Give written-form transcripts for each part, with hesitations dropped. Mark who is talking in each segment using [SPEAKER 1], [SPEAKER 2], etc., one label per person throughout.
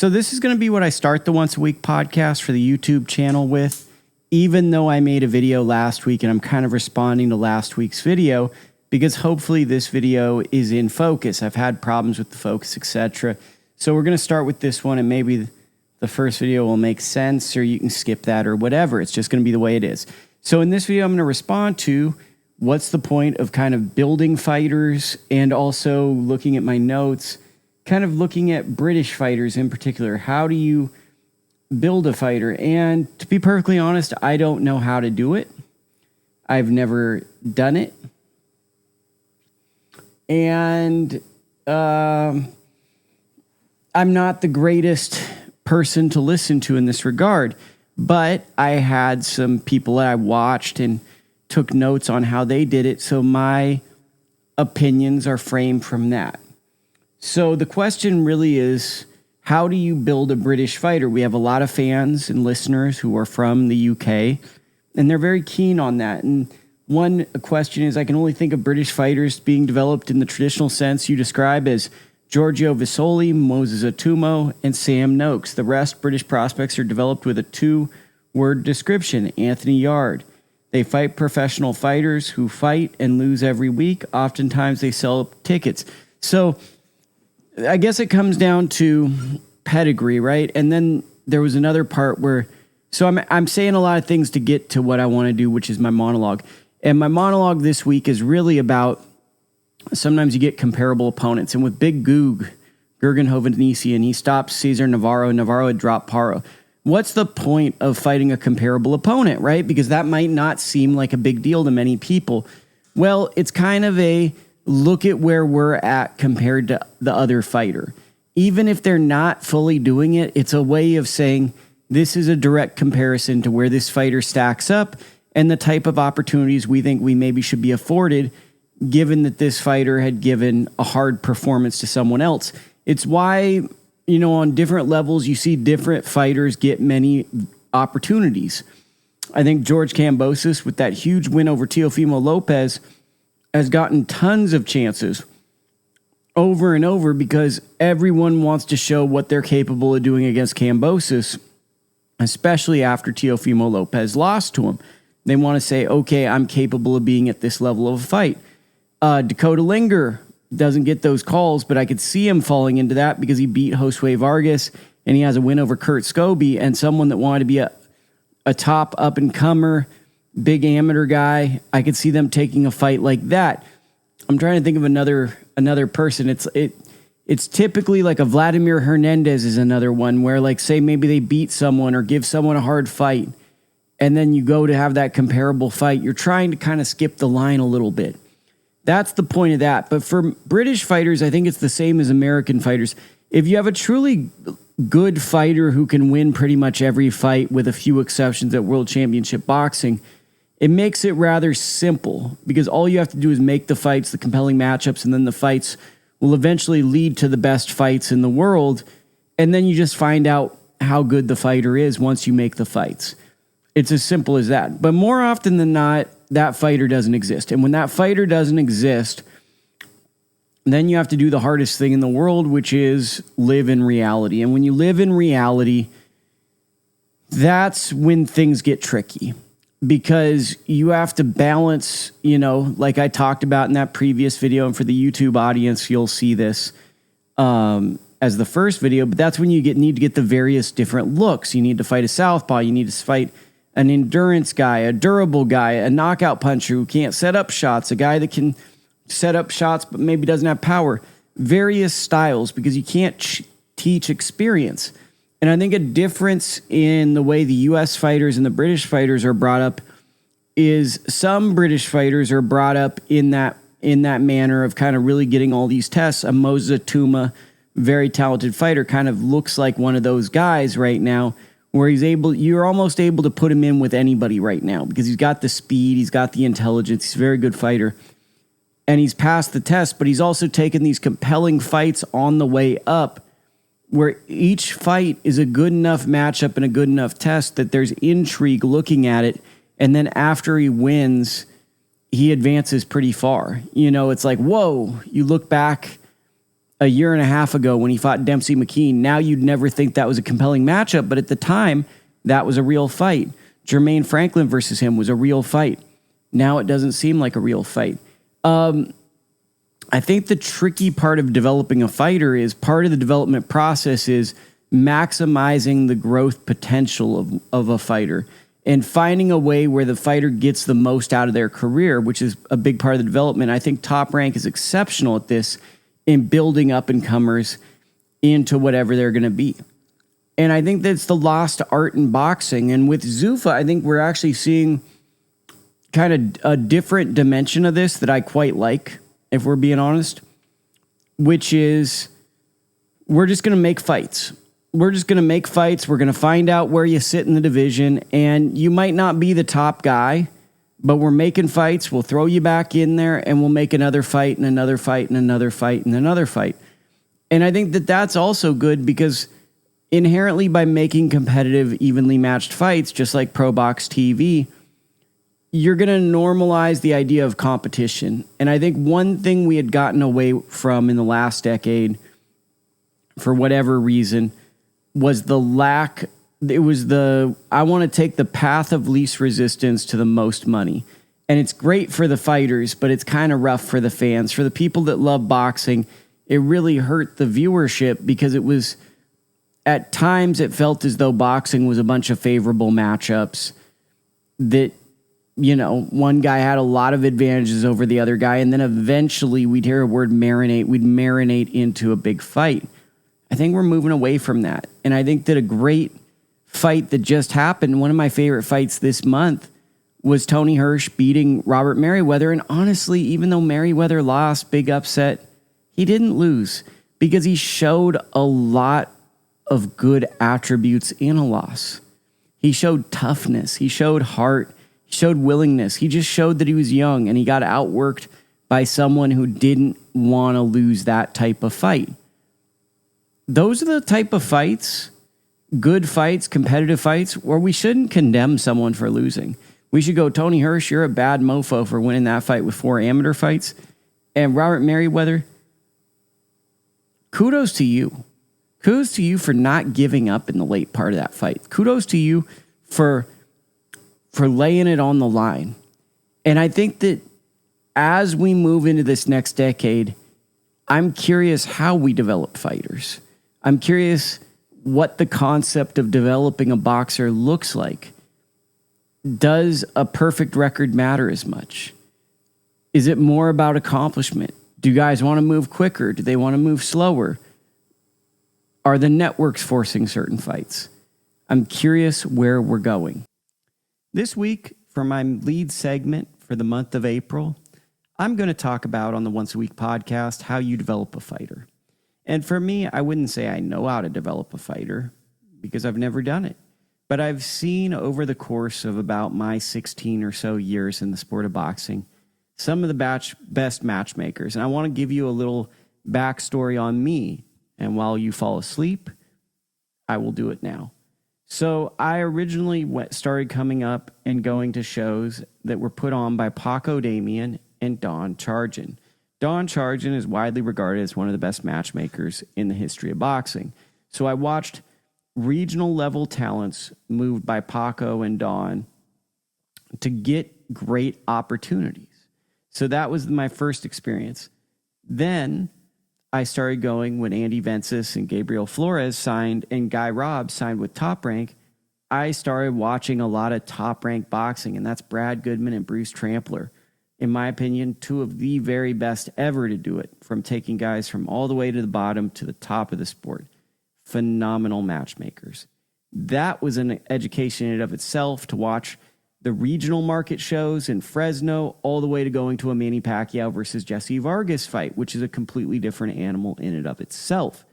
[SPEAKER 1] So this is going to be what I start the once a week podcast for the YouTube channel with, even though I made a video last week and I'm kind of responding to last week's video because hopefully this video is in focus. I've had problems with the focus, etc. So we're going to start with this one, and maybe the first video will make sense, or you can skip that or whatever. It's just going to be the way it is. So in this video, I'm going to respond to what's the point of kind of building fighters, and also looking at my notes, kind of looking at British fighters in particular. How do you build a fighter? And to be perfectly honest, I don't know how to do it. I've never done it. And I'm not the greatest person to listen to in this regard, but I had some people that I watched and took notes on how they did it, so my opinions are framed from that. So the question really is, how do you build a British fighter? We have a lot of fans and listeners who are from the UK, and they're very keen on that. And one question is, I can only think of British fighters being developed in the traditional sense you describe as Giorgio Visoli, Moses Atumo, and Sam Noakes. The rest, British prospects, are developed with a two-word description: Anthony Yard. They fight professional fighters who fight and lose every week. Oftentimes they sell tickets. So I guess it comes down to pedigree, right? And then there was another part where, so I'm saying a lot of things to get to what I want to do, which is my monologue. And my monologue this week is really about, sometimes you get comparable opponents. And with Big Goog, Gergen Hovhannissian, he stopped Cesar Navarro. Navarro had dropped Paro. What's the point of fighting a comparable opponent, right? Because that might not seem like a big deal to many people. Well, it's kind of a look at where we're at compared to the other fighter. Even if they're not fully doing it, it's a way of saying this is a direct comparison to where this fighter stacks up and the type of opportunities we think we maybe should be afforded, given that this fighter had given a hard performance to someone else. It's why, you know, on different levels, you see different fighters get many opportunities. I think George Kambosos, with that huge win over Teofimo Lopez, has gotten tons of chances over and over because everyone wants to show what they're capable of doing against Kambosos, especially after Teofimo Lopez lost to him. They want to say, okay, I'm capable of being at this level of a fight. Dakota Linger doesn't get those calls, but I could see him falling into that because he beat Josue Vargas and he has a win over Kurt Scobie, and someone that wanted to be a top up-and-comer, big amateur guy. I could see them taking a fight like that. I'm trying to think of another person. It's typically like a Vladimir Hernandez is another one where, like, say maybe they beat someone or give someone a hard fight, and then you go to have that comparable fight. You're trying to kind of skip the line a little bit. That's the point of that. But for British fighters, I think it's the same as American fighters. If you have a truly good fighter who can win pretty much every fight, with a few exceptions at World Championship Boxing, it makes it rather simple because all you have to do is make the fights, the compelling matchups, and then the fights will eventually lead to the best fights in the world. And then you just find out how good the fighter is once you make the fights. It's as simple as that. But more often than not, that fighter doesn't exist. And when that fighter doesn't exist, then you have to do the hardest thing in the world, which is live in reality. And when you live in reality, that's when things get tricky, because you have to balance, you know, like I talked about in that previous video, and for the YouTube audience, you'll see this as the first video, but that's when you need to get the various different looks. You need to fight a southpaw. You need to fight an endurance guy, a durable guy, a knockout puncher who can't set up shots, a guy that can set up shots but maybe doesn't have power. Various styles, because you can't teach experience. And I think a difference in the way the U.S. fighters and the British fighters are brought up is some British fighters are brought up in that manner of kind of really getting all these tests. A Moses Atumo, very talented fighter, kind of looks like one of those guys right now, where you're almost able to put him in with anybody right now because he's got the speed, he's got the intelligence, he's a very good fighter, and he's passed the test, but he's also taken these compelling fights on the way up where each fight is a good enough matchup and a good enough test that there's intrigue looking at it, and then after he wins, he advances pretty far. You know, it's like, whoa, you look back a year and a half ago when he fought Dempsey McKean, now you'd never think that was a compelling matchup, but at the time, that was a real fight. Jermaine Franklin versus him was a real fight. Now it doesn't seem like a real fight. I think the tricky part of developing a fighter is part of the development process is maximizing the growth potential of a fighter and finding a way where the fighter gets the most out of their career, which is a big part of the development. I think Top Rank is exceptional at this in building up-and-comers into whatever they're going to be. And I think that's the lost art in boxing. And with Zuffa, I think we're actually seeing kind of a different dimension of this that I quite like, if we're being honest, which is we're just going to make fights. We're just going to make fights. We're going to find out where you sit in the division, and you might not be the top guy, but we're making fights. We'll throw you back in there, and we'll make another fight and another fight and another fight and another fight. And I think that that's also good because inherently by making competitive, evenly matched fights, just like Pro Box TV, you're going to normalize the idea of competition. And I think one thing we had gotten away from in the last decade, for whatever reason, was the lack. It was I want to take the path of least resistance to the most money. And it's great for the fighters, but it's kind of rough for the fans. For the people that love boxing, it really hurt the viewership because it was, at times, it felt as though boxing was a bunch of favorable matchups that, you know, one guy had a lot of advantages over the other guy, and then eventually we'd hear a word marinate. We'd marinate into a big fight. I think we're moving away from that. And I think that a great fight that just happened, one of my favorite fights this month, was Tony Hirsch beating Robert Merriweather. And honestly, even though Merriweather lost, big upset, he didn't lose because he showed a lot of good attributes in a loss. He showed toughness. He showed heart. He showed willingness. He just showed that he was young, and he got outworked by someone who didn't want to lose that type of fight. Those are the type of fights, good fights, competitive fights, where we shouldn't condemn someone for losing. We should go, Tony Hirsch, you're a bad mofo for winning that fight with 4 amateur fights. And Robert Merriweather, kudos to you. Kudos to you for not giving up in the late part of that fight. Kudos to you for laying it on the line. And I think that as we move into this next decade, I'm curious how we develop fighters. I'm curious what the concept of developing a boxer looks like. Does a perfect record matter as much? Is it more about accomplishment? Do guys want to move quicker? Do they want to move slower? Are the networks forcing certain fights? I'm curious where we're going. This week, for my lead segment for the month of April, I'm going to talk about on the Once a Week podcast how you develop a fighter. And for me, I wouldn't say I know how to develop a fighter because I've never done it. But I've seen over the course of about my 16 or so years in the sport of boxing, some of the best matchmakers. And I want to give you a little backstory on me. And while you fall asleep, I will do it now. So I originally started coming up and going to shows that were put on by Paco Damian and Don Chargin. Don Chargin is widely regarded as one of the best matchmakers in the history of boxing. So I watched regional level talents moved by Paco and Don to get great opportunities. So that was my first experience. Then I started going when Andy Vences and Gabriel Flores signed and Guy Robb signed with Top Rank. I started watching a lot of Top Rank boxing, and that's Brad Goodman and Bruce Trampler. In my opinion, 2 of the very best ever to do it, from taking guys from all the way to the bottom to the top of the sport. Phenomenal matchmakers. That was an education in and of itself to watch the regional market shows in Fresno all the way to going to a Manny Pacquiao versus Jesse Vargas fight, which is a completely different animal in and of itself.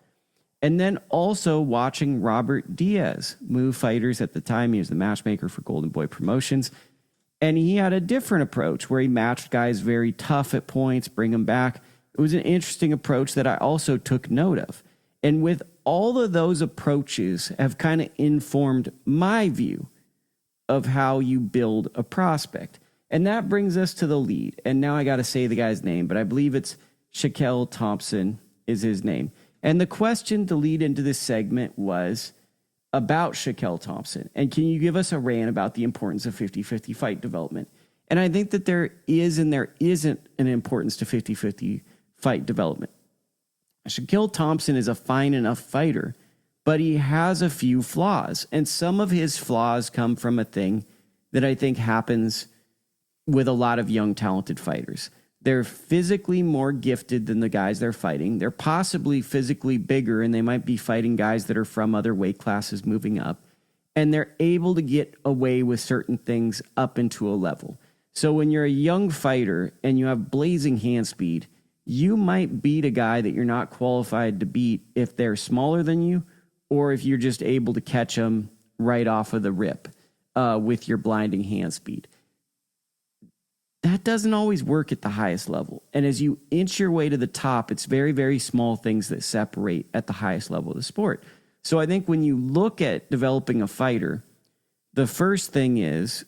[SPEAKER 1] And then also watching Robert Diaz move fighters. At the time, he was the matchmaker for Golden Boy Promotions. And he had a different approach where he matched guys very tough at points, bring them back. It was an interesting approach that I also took note of. And with all of those approaches have kind of informed my view of how you build a prospect. And that brings us to the lead. And now I got to say the guy's name, but I believe it's Shaquille Thompson is his name. And the question to lead into this segment was about Shaquille Thompson. And can you give us a rant about the importance of 50-50 fight development? And I think that there is and there isn't an importance to 50-50 fight development. Shaquille Thompson is a fine enough fighter, but he has a few flaws. And some of his flaws come from a thing that I think happens with a lot of young, talented fighters. They're physically more gifted than the guys they're fighting. They're possibly physically bigger, and they might be fighting guys that are from other weight classes moving up. And they're able to get away with certain things up into a level. So when you're a young fighter and you have blazing hand speed, you might beat a guy that you're not qualified to beat if they're smaller than you, or if you're just able to catch them right off of the rip with your blinding hand speed. That doesn't always work at the highest level. And as you inch your way to the top, it's very, very small things that separate at the highest level of the sport. So I think when you look at developing a fighter, the first thing is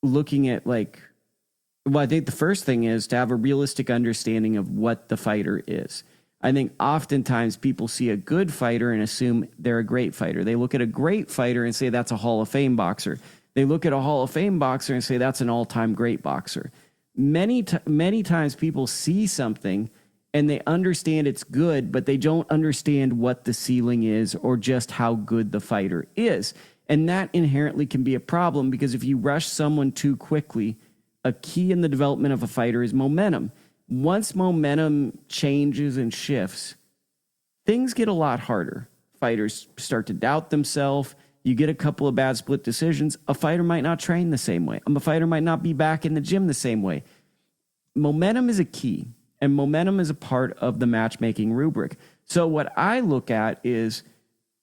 [SPEAKER 1] looking at I think the first thing is to have a realistic understanding of what the fighter is. I think oftentimes people see a good fighter and assume they're a great fighter. They look at a great fighter and say that's a Hall of Fame boxer. They look at a Hall of Fame boxer and say that's an all-time great boxer. Many times people see something and they understand it's good, but they don't understand what the ceiling is or just how good the fighter is. And that inherently can be a problem, because if you rush someone too quickly, a key in the development of a fighter is momentum. Once momentum changes and shifts, things get a lot harder. Fighters start to doubt themselves. You get a couple of bad split decisions. A fighter might not train the same way. A fighter might not be back in the gym the same way. Momentum is a key, and momentum is a part of the matchmaking rubric. So what I look at is,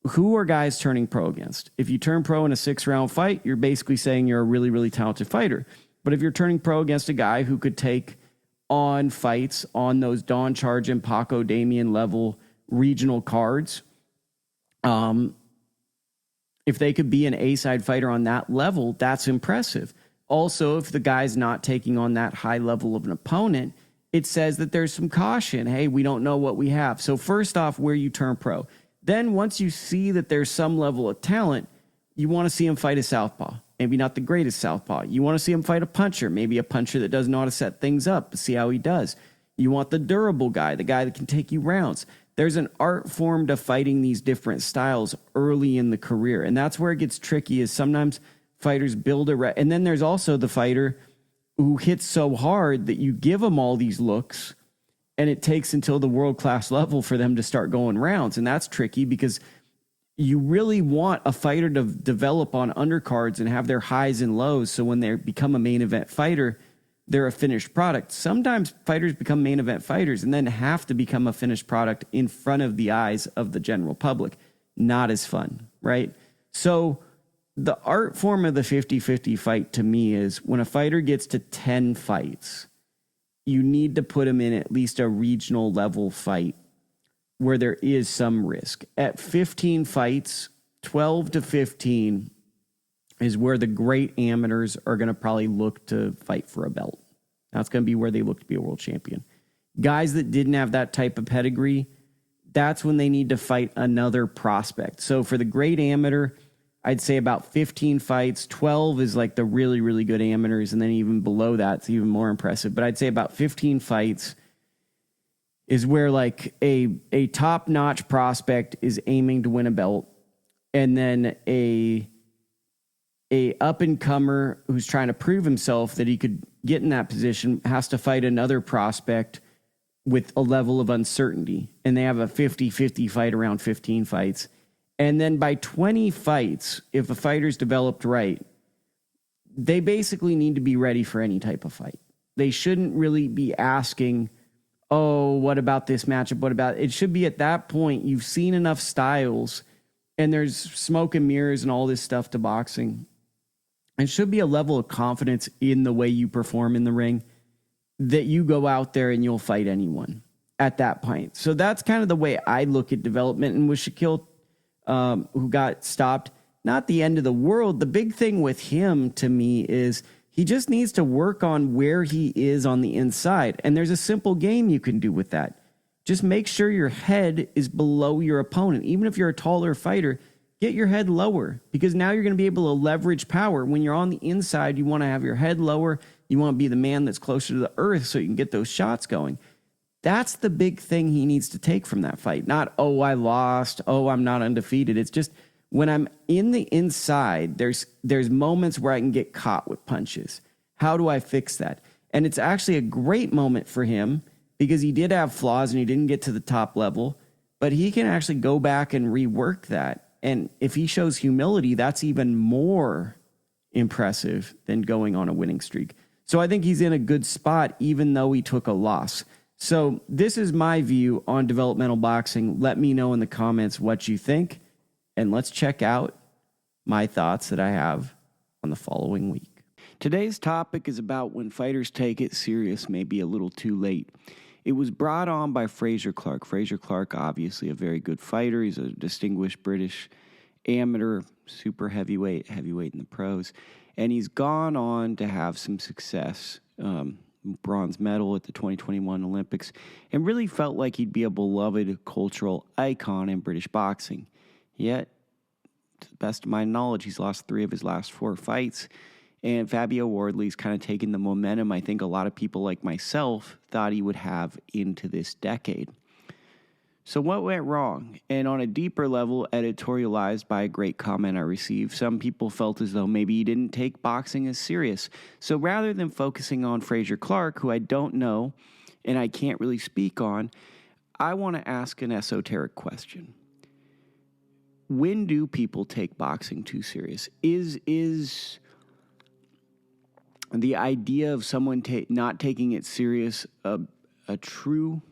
[SPEAKER 1] who are guys turning pro against? If you turn pro in a 6-round fight, you're basically saying you're a really, really talented fighter. But if you're turning pro against a guy who could take on fights on those Don Charge and Paco Damian level regional cards, if they could be an A-side fighter on that level, that's impressive. Also, if the guy's not taking on that high level of an opponent, it says that there's some caution. Hey, we don't know what we have. So first off, where you turn pro. Then once you see that there's some level of talent, you want to see him fight a southpaw. Maybe not the greatest southpaw. You want to see him fight a puncher, maybe a puncher that doesn't know how to set things up, see how he does. You want the durable guy, the guy that can take you rounds. There's an art form to fighting these different styles early in the career. And that's where it gets tricky, is sometimes fighters build and then there's also the fighter who hits so hard that you give them all these looks and it takes until the world-class level for them to start going rounds. And that's tricky, because you really want a fighter to develop on undercards and have their highs and lows, so when they become a main event fighter, they're a finished product. Sometimes fighters become main event fighters and then have to become a finished product in front of the eyes of the general public. Not as fun, right? So the art form of the 50-50 fight to me is, when a fighter gets to 10 fights, you need to put him in at least a regional level fight where there is some risk. At 15 fights, 12 to 15 is where the great amateurs are going to probably look to fight for a belt. That's going to be where they look to be a world champion. Guys that didn't have that type of pedigree, that's when they need to fight another prospect. So for the great amateur, I'd say about 15 fights. 12 is like the really, really good amateurs, and then even below that, it's even more impressive. But I'd say about 15 fights is where like a top-notch prospect is aiming to win a belt, and then a up-and-comer who's trying to prove himself that he could get in that position has to fight another prospect with a level of uncertainty, and they have a 50-50 fight around 15 fights. And then by 20 fights, if a fighter's developed right, they basically need to be ready for any type of fight. They shouldn't really be asking, oh, what about this matchup? What about it? Should be at that point, you've seen enough styles, and there's smoke and mirrors and all this stuff to boxing. It should be a level of confidence in the way you perform in the ring that you go out there and you'll fight anyone at that point. So that's kind of the way I look at development. And with Shaquille, who got stopped, not the end of the world. The big thing with him to me is he just needs to work on where he is on the inside. And there's a simple game you can do with that. just make sure your head is below your opponent. Even if you're a taller fighter, get your head lower, because now you're going to be able to leverage power. When you're on the inside, you want to have your head lower. You want to be the man that's closer to the earth so you can get those shots going. That's the big thing he needs to take from that fight. Not, oh, I lost. Oh, I'm not undefeated. It's just when I'm in the inside, there's moments where I can get caught with punches. How do I fix that? And it's actually a great moment for him because he did have flaws and he didn't get to the top level, but he can actually go back and rework that. And if he shows humility, that's even more impressive than going on a winning streak. So I think he's in a good spot, even though he took a loss. So this is my view on developmental boxing. Let me know in the comments what you think, and let's check out my thoughts that I have on the following week. Today's topic is about when fighters take it serious, maybe a little too late. It was brought on by Fraser Clark. Fraser Clark, obviously a very good fighter. He's a distinguished British amateur, super heavyweight in the pros. And he's gone on to have some success, bronze medal at the 2021 Olympics, and really felt like he'd be a beloved cultural icon in British boxing. Yet, to the best of my knowledge, he's lost 3 of his last 4 fights. And Fabio Wardley's kind of taken the momentum I think a lot of people like myself thought he would have into this decade. So what went wrong? And on a deeper level, editorialized by a great comment I received, some people felt as though maybe he didn't take boxing as serious. So rather than focusing on Fraser Clark, who I don't know and I can't really speak on, I want to ask an esoteric question. When do people take boxing too serious? Is the idea of someone not taking it serious a true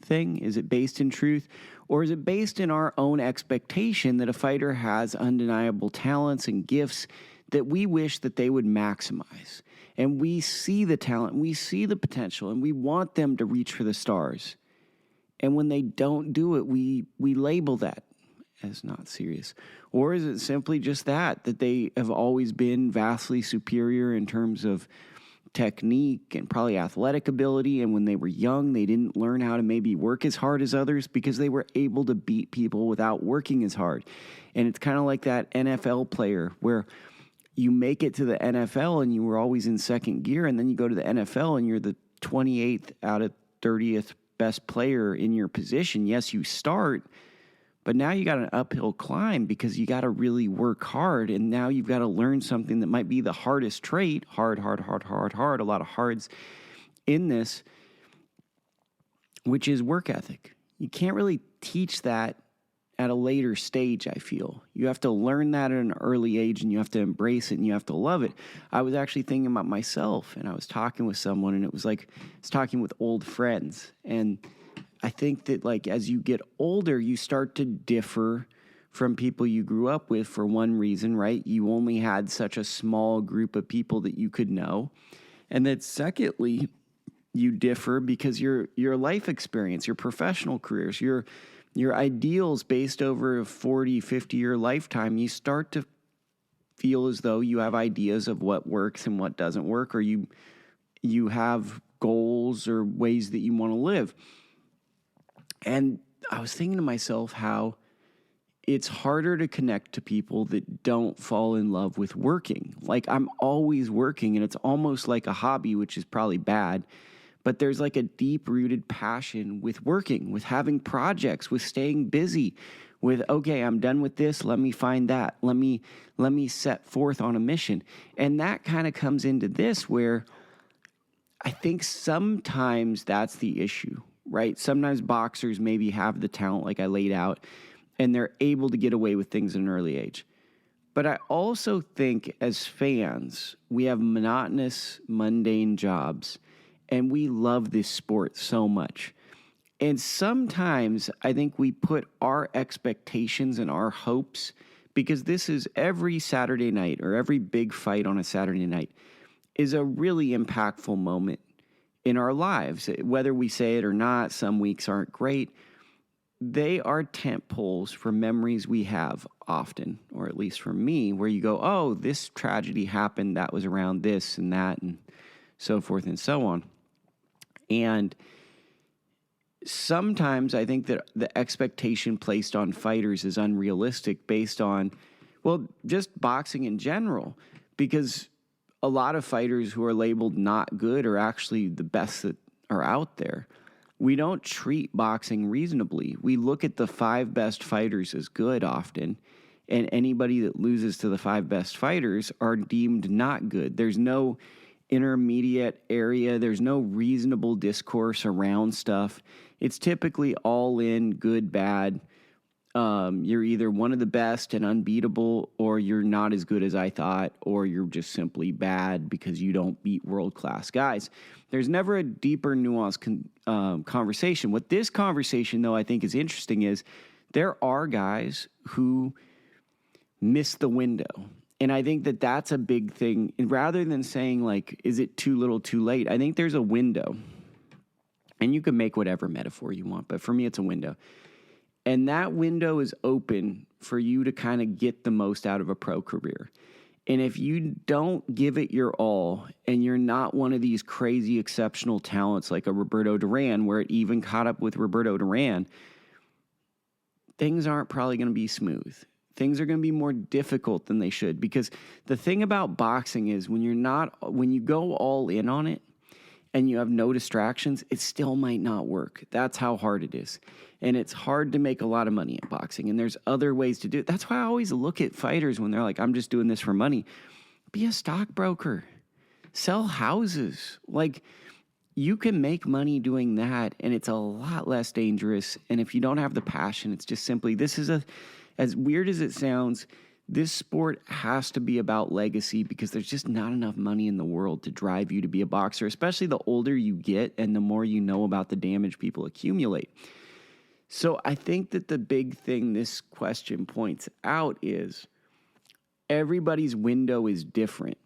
[SPEAKER 1] thing? Is it based in truth? Or is it based in our own expectation that a fighter has undeniable talents and gifts that we wish that they would maximize? And we see the talent, we see the potential, and we want them to reach for the stars. And when they don't do it, we label that as not serious. Or is it simply just that they have always been vastly superior in terms of technique and probably athletic ability, and when they were young, they didn't learn how to maybe work as hard as others because they were able to beat people without working as hard. And it's kind of like that NFL player where you make it to the NFL and you were always in second gear, and then you go to the NFL and you're the 28th out of 30th best player in your position. Yes, you start, but now you got an uphill climb because you got to really work hard, and now you've got to learn something that might be the hardest trait, hard, a lot of hards in this, which is work ethic. You can't really teach that at a later stage, I feel. You have to learn that at an early age, and you have to embrace it, and you have to love it. I was actually thinking about myself, and I was talking with someone, and it was like I was talking with old friends, and I think that like as you get older, you start to differ from people you grew up with for one reason, right? You only had such a small group of people that you could know. And then secondly, you differ because your life experience, your professional careers, your ideals based over a 40, 50-year lifetime, you start to feel as though you have ideas of what works and what doesn't work, or you have goals or ways that you want to live. And I was thinking to myself how it's harder to connect to people that don't fall in love with working. Like I'm always working, and it's almost like a hobby, which is probably bad. But there's like a deep-rooted passion with working, with having projects, with staying busy, with, okay, I'm done with this, let me find that. Let me set forth on a mission. And that kind of comes into this where I think sometimes that's the issue. Right? Sometimes boxers maybe have the talent like I laid out, and they're able to get away with things at an early age. But I also think as fans, we have monotonous, mundane jobs, and we love this sport so much. And sometimes I think we put our expectations and our hopes, because this is every Saturday night or every big fight on a Saturday night is a really impactful moment in our lives. Whether we say it or not, some weeks aren't great. They are tent poles for memories we have often, or at least for me, where you go, oh, this tragedy happened, that was around this and that, and so forth and so on. And sometimes I think that the expectation placed on fighters is unrealistic based on, well, just boxing in general, because a lot of fighters who are labeled not good are actually the best that are out there. We don't treat boxing reasonably. We look at the 5 best fighters as good often, and anybody that loses to the 5 best fighters are deemed not good. There's no intermediate area. There's no reasonable discourse around stuff. It's typically all in, good, bad. You're either one of the best and unbeatable, or you're not as good as I thought, or you're just simply bad because you don't beat world-class guys. There's never a deeper, nuanced conversation. What this conversation, though, I think is interesting is there are guys who miss the window. And I think that that's a big thing. And rather than saying, like, is it too little, too late? I think there's a window. And you can make whatever metaphor you want, but for me, it's a window. And that window is open for you to kind of get the most out of a pro career. And if you don't give it your all, and you're not one of these crazy exceptional talents like a Roberto Duran, where it even caught up with Roberto Duran, things aren't probably going to be smooth. Things are going to be more difficult than they should, because the thing about boxing is when you go all in on it and you have no distractions, it still might not work. That's how hard it is. And it's hard to make a lot of money in boxing. And there's other ways to do it. That's why I always look at fighters when they're like, I'm just doing this for money. Be a stockbroker. Sell houses. Like, you can make money doing that, and it's a lot less dangerous. And if you don't have the passion, it's just simply, as weird as it sounds, this sport has to be about legacy, because there's just not enough money in the world to drive you to be a boxer, especially the older you get and the more you know about the damage people accumulate. So I think that the big thing this question points out is everybody's window is different.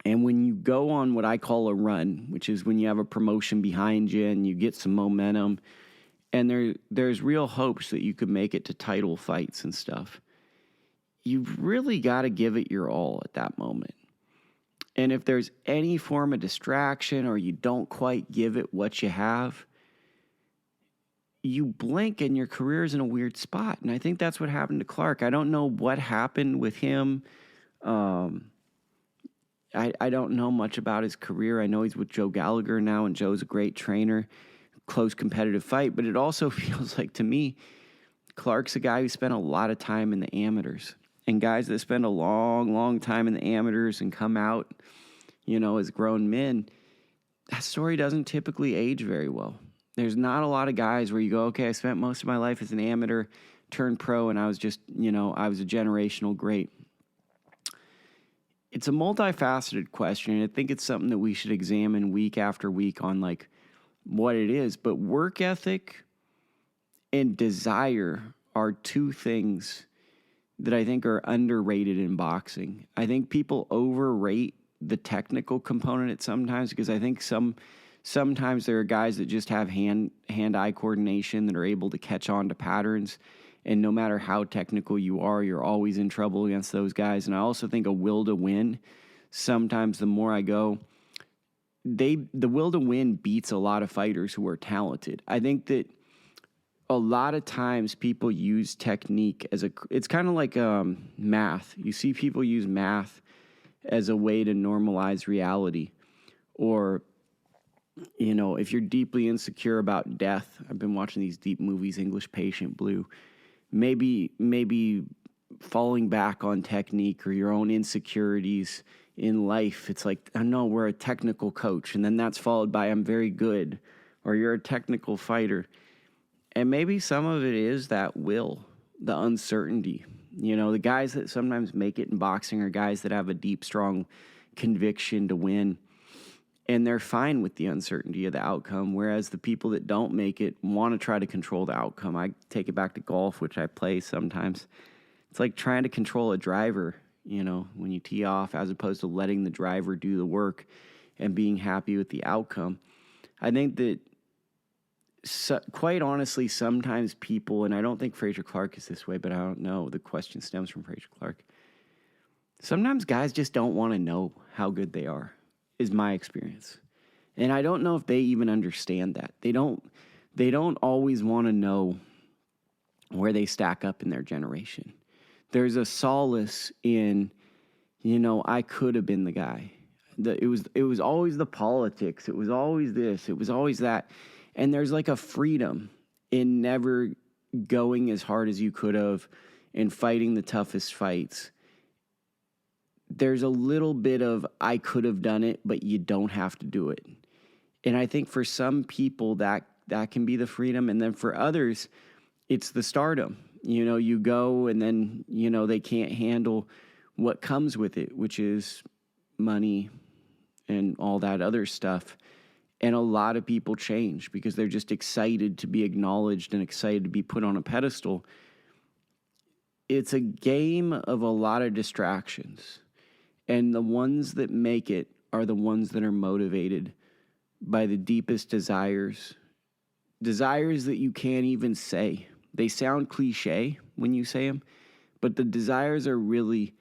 [SPEAKER 1] And when you go on what I call a run, which is when you have a promotion behind you and you get some momentum, and there's real hopes that you could make it to title fights and stuff, you've really got to give it your all at that moment. And if there's any form of distraction, or you don't quite give it what you have, you blink and your career is in a weird spot. And I think that's what happened to Clark. I don't know what happened with him. I don't know much about his career. I know he's with Joe Gallagher now, and Joe's a great trainer. Close competitive fight, but it also feels like, to me, Clark's a guy who spent a lot of time in the amateurs. And guys that spend a long, long time in the amateurs and come out, as grown men, that story doesn't typically age very well. There's not a lot of guys where you go, okay, I spent most of my life as an amateur, turned pro, and I was just, I was a generational great. It's a multifaceted question, and I think it's something that we should examine week after week on, like, what it is. But work ethic and desire are two things that I think are underrated in boxing. I think people overrate the technical component sometimes, because I think sometimes there are guys that just have hand-eye coordination that are able to catch on to patterns, and no matter how technical you are, you're always in trouble against those guys. And I also think a will to win, sometimes the more I go, the will to win beats a lot of fighters who are talented. I think that a lot of times people use technique it's kind of like math. You see people use math as a way to normalize reality. Or, if you're deeply insecure about death, I've been watching these deep movies, English Patient, Blue, maybe falling back on technique or your own insecurities in life. It's like, I know we're a technical coach, and then that's followed by I'm very good, or you're a technical fighter. And maybe some of it is that will, the uncertainty. The guys that sometimes make it in boxing are guys that have a deep, strong conviction to win, and they're fine with the uncertainty of the outcome, whereas the people that don't make it want to try to control the outcome. I take it back to golf, which I play sometimes. It's like trying to control a driver, when you tee off, as opposed to letting the driver do the work and being happy with the outcome. I think that, quite honestly, sometimes people, and I don't think Frazier Clark is this way, but I don't know, the question stems from Frazier Clark. Sometimes guys just don't want to know how good they are, is my experience. And I don't know if they even understand that. they don't always want to know where they stack up in their generation. There's a solace in, I could have been the guy. It was always the politics. It was always this. It was always that. And there's like a freedom in never going as hard as you could have and fighting the toughest fights. There's a little bit of, I could have done it, but you don't have to do it. And I think for some people that can be the freedom. And then for others, it's the stardom. You go and then, they can't handle what comes with it, which is money and all that other stuff. And a lot of people change because they're just excited to be acknowledged and excited to be put on a pedestal. It's a game of a lot of distractions. And the ones that make it are the ones that are motivated by the deepest desires that you can't even say. They sound cliche when you say them, but the desires are really,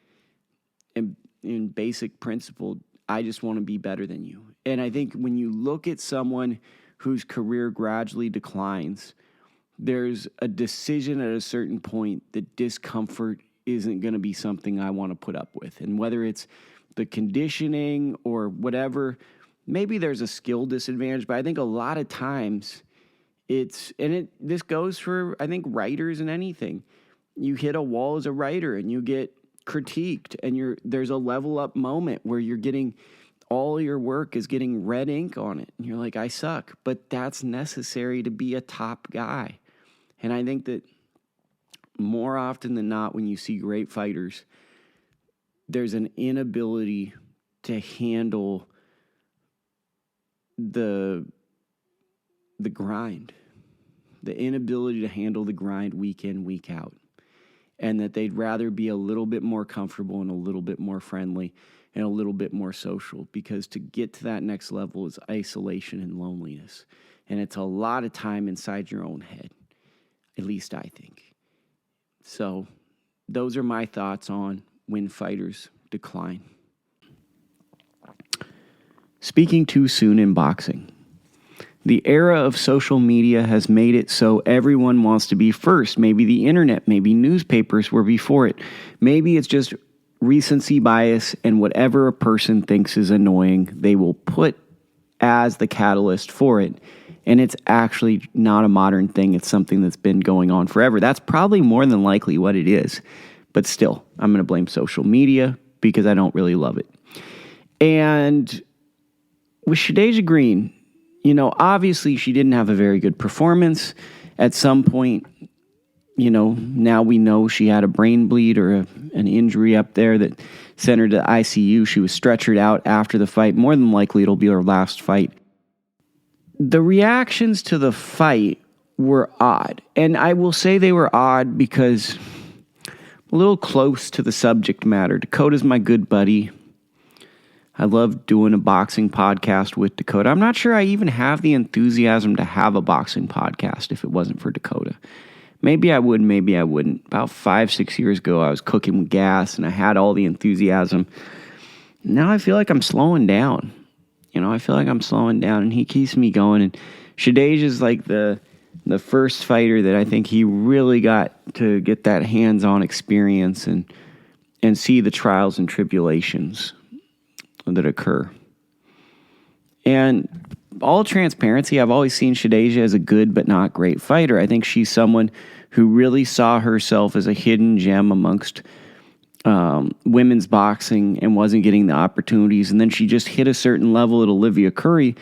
[SPEAKER 1] in basic principle, I just want to be better than you. And I think when you look at someone whose career gradually declines, there's a decision at a certain point that discomfort isn't going to be something I want to put up with. And whether it's the conditioning or whatever, maybe there's a skill disadvantage, but I think a lot of times this goes for, I think, writers and anything. You hit a wall as a writer and you get critiqued, and there's a level up moment where you're getting, all your work is getting red ink on it. And you're like, I suck. But that's necessary to be a top guy. And I think that more often than not, when you see great fighters, there's an inability to handle the grind, the inability to handle the grind week in, week out, and that they'd rather be a little bit more comfortable and a little bit more friendly and a little bit more social, because to get to that next level is isolation and loneliness. And it's a lot of time inside your own head, at least I think. So those are my thoughts on when fighters decline. Speaking too soon in boxing. The era of social media has made it so everyone wants to be first. Maybe the internet, maybe newspapers were before it. Maybe it's just recency bias, and whatever a person thinks is annoying, they will put as the catalyst for it. And it's actually not a modern thing. It's something that's been going on forever. That's probably more than likely what it is. But still, I'm going to blame social media because I don't really love it. And with Shadasia Green, obviously she didn't have a very good performance. At some point, now we know she had a brain bleed or an injury up there that sent her to ICU. She was stretchered out after the fight. More than likely, it'll be her last fight. The reactions to the fight were odd. And I will say they were odd because a little close to the subject matter. Dakota's my good buddy. I love doing a boxing podcast with Dakota. I'm not sure I even have the enthusiasm to have a boxing podcast if it wasn't for Dakota. Maybe I would, maybe I wouldn't. About 5-6 years ago, I was cooking with gas and I had all the enthusiasm. Now I feel like I'm slowing down. I feel like I'm slowing down, and he keeps me going. And Shadasia's like the first fighter that I think he really got to get that hands-on experience and see the trials and tribulations that occur. And all transparency, I've always seen Shadasia as a good but not great fighter. I think she's someone who really saw herself as a hidden gem amongst women's boxing and wasn't getting the opportunities. And then she just hit a certain level at Olivia Curry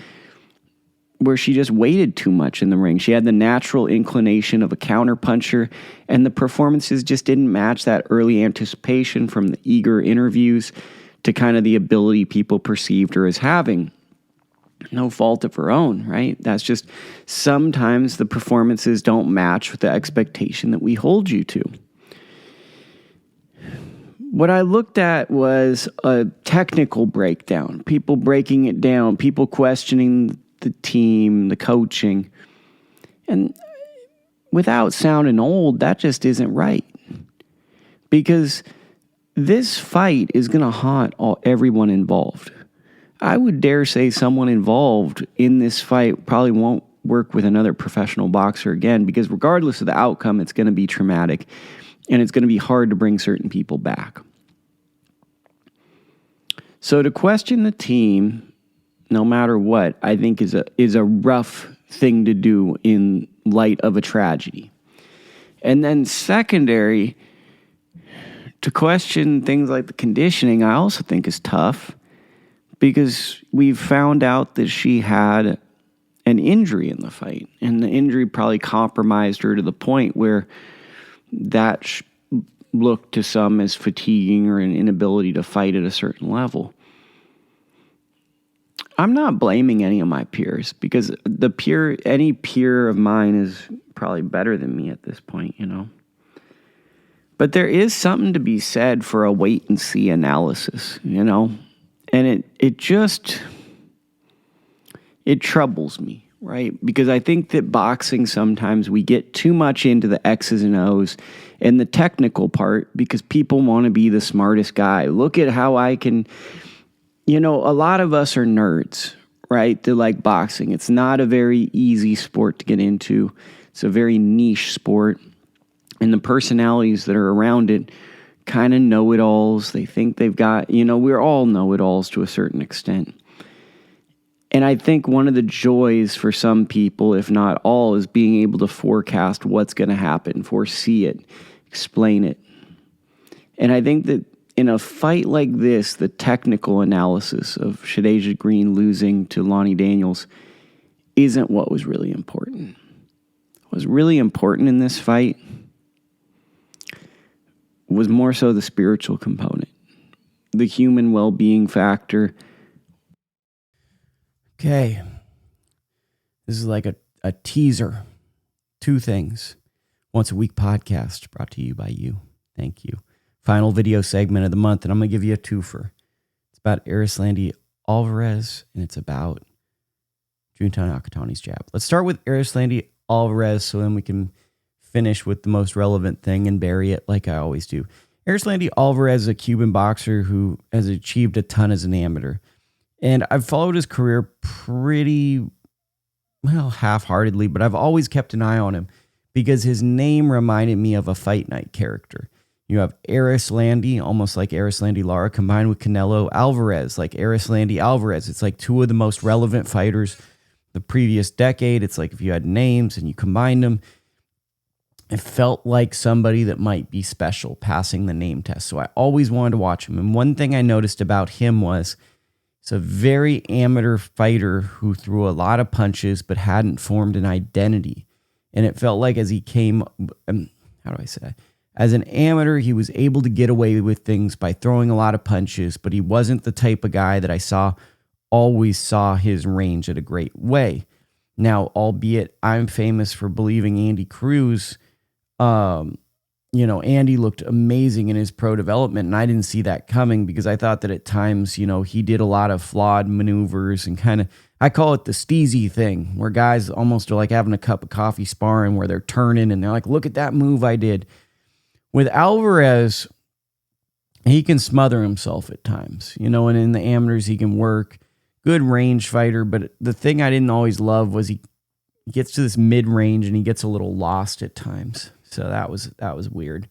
[SPEAKER 1] where she just waited too much in the ring. She had the natural inclination of a counterpuncher, and the performances just didn't match that early anticipation from the eager interviews to kind of the ability people perceived her as having. No fault of her own, right? That's just sometimes the performances don't match with the expectation that we hold you to. What I looked at was a technical breakdown, people breaking it down, people questioning the team, the coaching. And without sounding old, that just isn't right. Because this fight is going to haunt everyone involved. I would dare say someone involved in this fight probably won't work with another professional boxer again, because regardless of the outcome, it's going to be traumatic and it's going to be hard to bring certain people back. So to question the team, no matter what, I think is a rough thing to do in light of a tragedy. And then secondary, to question things like the conditioning, I also think is tough, because we've found out that she had an injury in the fight, and the injury probably compromised her to the point where that looked to some as fatiguing or an inability to fight at a certain level. I'm not blaming any of my peers, because any peer of mine is probably better than me at this point, But there is something to be said for a wait and see analysis, And it troubles me, right? Because I think that boxing, sometimes we get too much into the X's and O's and the technical part because people want to be the smartest guy. Look at how I can, a lot of us are nerds, right? They like boxing. It's not a very easy sport to get into. It's a very niche sport. And the personalities that are around it kind of know-it-alls. They think they've got, we're all know-it-alls to a certain extent. And I think one of the joys for some people, if not all, is being able to forecast what's going to happen, foresee it, explain it. And I think that in a fight like this, the technical analysis of Shadasia Green losing to Lonnie Daniels isn't what was really important. What was really important in this fight was more so the spiritual component, the human well-being factor. Okay, this is like a teaser. 2 things. Once a week podcast brought to you by you. Thank you. Final video segment of the month, and I'm going to give you a twofer. It's about Erislandy Alvarez, and it's about Junto Nakatani's jab. Let's start with Erislandy Alvarez, so then we can finish with the most relevant thing and bury it like I always do. Erislandy Alvarez is a Cuban boxer who has achieved a ton as an amateur. And I've followed his career pretty, half-heartedly, but I've always kept an eye on him because his name reminded me of a Fight Night character. You have Erislandy, almost like Erislandy Lara, combined with Canelo Alvarez, like Erislandy Alvarez. It's like 2 of the most relevant fighters the previous decade. It's like if you had names and you combined them, it felt like somebody that might be special passing the name test. So I always wanted to watch him. And one thing I noticed about him was he's a very amateur fighter who threw a lot of punches but hadn't formed an identity. And it felt like as he came, as an amateur, he was able to get away with things by throwing a lot of punches, but he wasn't the type of guy that always saw his range at a great way. Now, albeit I'm famous for believing Andy Cruz, Andy looked amazing in his pro development, and I didn't see that coming because I thought that at times, he did a lot of flawed maneuvers and kind of, I call it the steezy thing, where guys almost are like having a cup of coffee sparring where they're turning and they're like, look at that move I did. With Alvarez, he can smother himself at times, and in the amateurs he can work. Good range fighter, but the thing I didn't always love was he gets to this mid-range and he gets a little lost at times. So that was weird.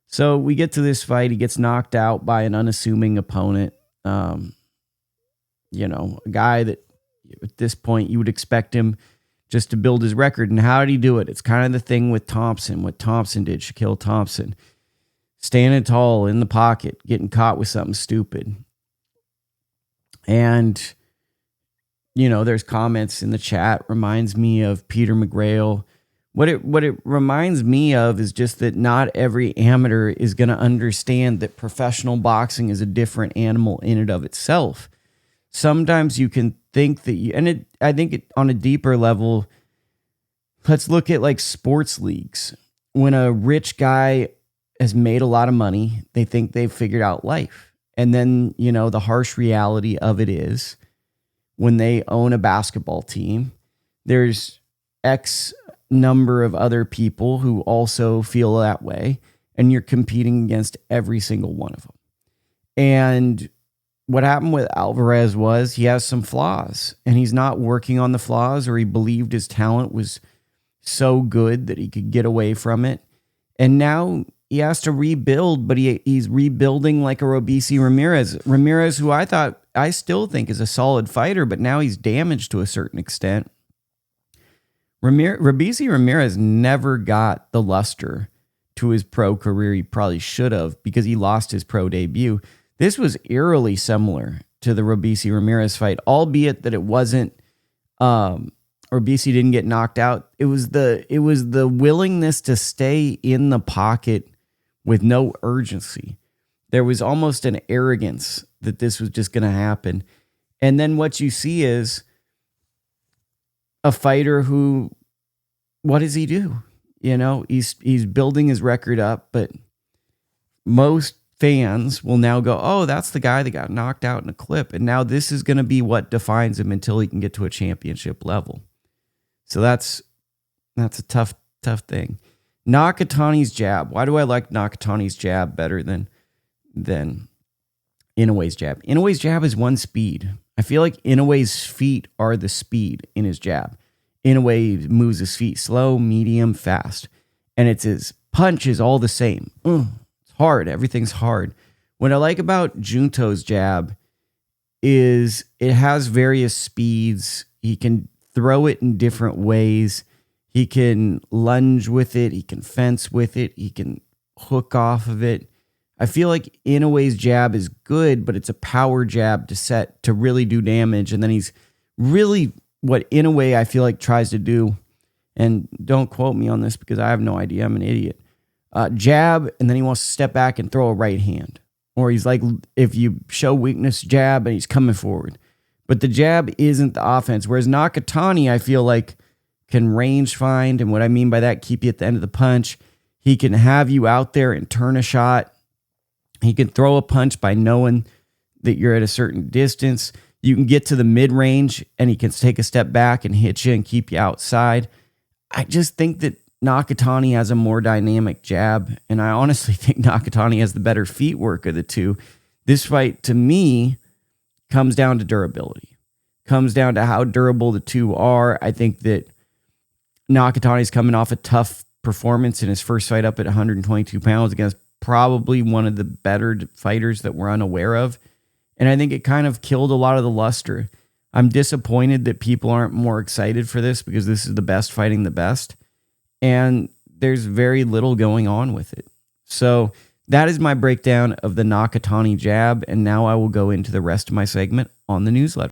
[SPEAKER 1] So we get to this fight. He gets knocked out by an unassuming opponent. A guy that at this point you would expect him just to build his record. And how did he do it? It's kind of the thing with Thompson, what Thompson did, Shaquille Thompson. Standing tall in the pocket, getting caught with something stupid. And, there's comments in the chat, reminds me of Peter McGrail. What it reminds me of is just that not every amateur is going to understand that professional boxing is a different animal in and of itself. Sometimes you can think that I think on a deeper level, let's look at like sports leagues. When a rich guy has made a lot of money, they think they've figured out life. And then, the harsh reality of it is when they own a basketball team, there's X number of other people who also feel that way, and you're competing against every single one of them. And what happened with Alvarez was he has some flaws and he's not working on the flaws, or he believed his talent was so good that he could get away from it. And now he has to rebuild, but he's rebuilding like a Robeisy Ramirez. Ramirez, who I still think is a solid fighter, but now he's damaged to a certain extent. Robeisy Ramirez never got the luster to his pro career he probably should have, because he lost his pro debut. This was eerily similar to the Robeisy Ramirez fight, albeit that it wasn't. Robeisy didn't get knocked out. It was the willingness to stay in the pocket with no urgency. There was almost an arrogance that this was just going to happen. And then what you see is a fighter who, what does he do? You know, he's building his record up, but most fans will now go, oh, that's the guy that got knocked out in a clip. And now this is going to be what defines him until he can get to a championship level. So that's a tough thing. Nakatani's jab. Why do I like Nakatani's jab better than Inoue's jab? Inoue's jab is one speed. I feel like Inoue's feet are the speed in his jab. Inoue moves his feet slow, medium, fast. And it's his punch is all the same. It's hard. Everything's hard. What I like about Junto's jab is it has various speeds. He can throw it in different ways. He can lunge with it. He can fence with it. He can hook off of it. I feel like Inoue's jab is good, but it's a power jab to really do damage. And then he's really what Inoue I feel like tries to do, and don't quote me on this because I have no idea. I'm an idiot. Jab, and then he wants to step back and throw a right hand. Or he's like, if you show weakness, jab, and he's coming forward. But the jab isn't the offense. Whereas Nakatani, I feel like, can range find. And what I mean by that, keep you at the end of the punch. He can have you out there and turn a shot. He can throw a punch by knowing that you're at a certain distance. You can get to the mid-range, and he can take a step back and hit you and keep you outside. I just think that Nakatani has a more dynamic jab, and I honestly think Nakatani has the better feet work of the two. This fight, to me, comes down to durability. Comes down to how durable the two are. I think that Nakatani's coming off a tough performance in his first fight up at 122 pounds against probably one of the better fighters that we're unaware of. And I think it kind of killed a lot of the luster. I'm disappointed that people aren't more excited for this, because this is the best fighting the best. And there's very little going on with it. So that is my breakdown of the Nakatani jab. And now I will go into the rest of my segment on the newsletter.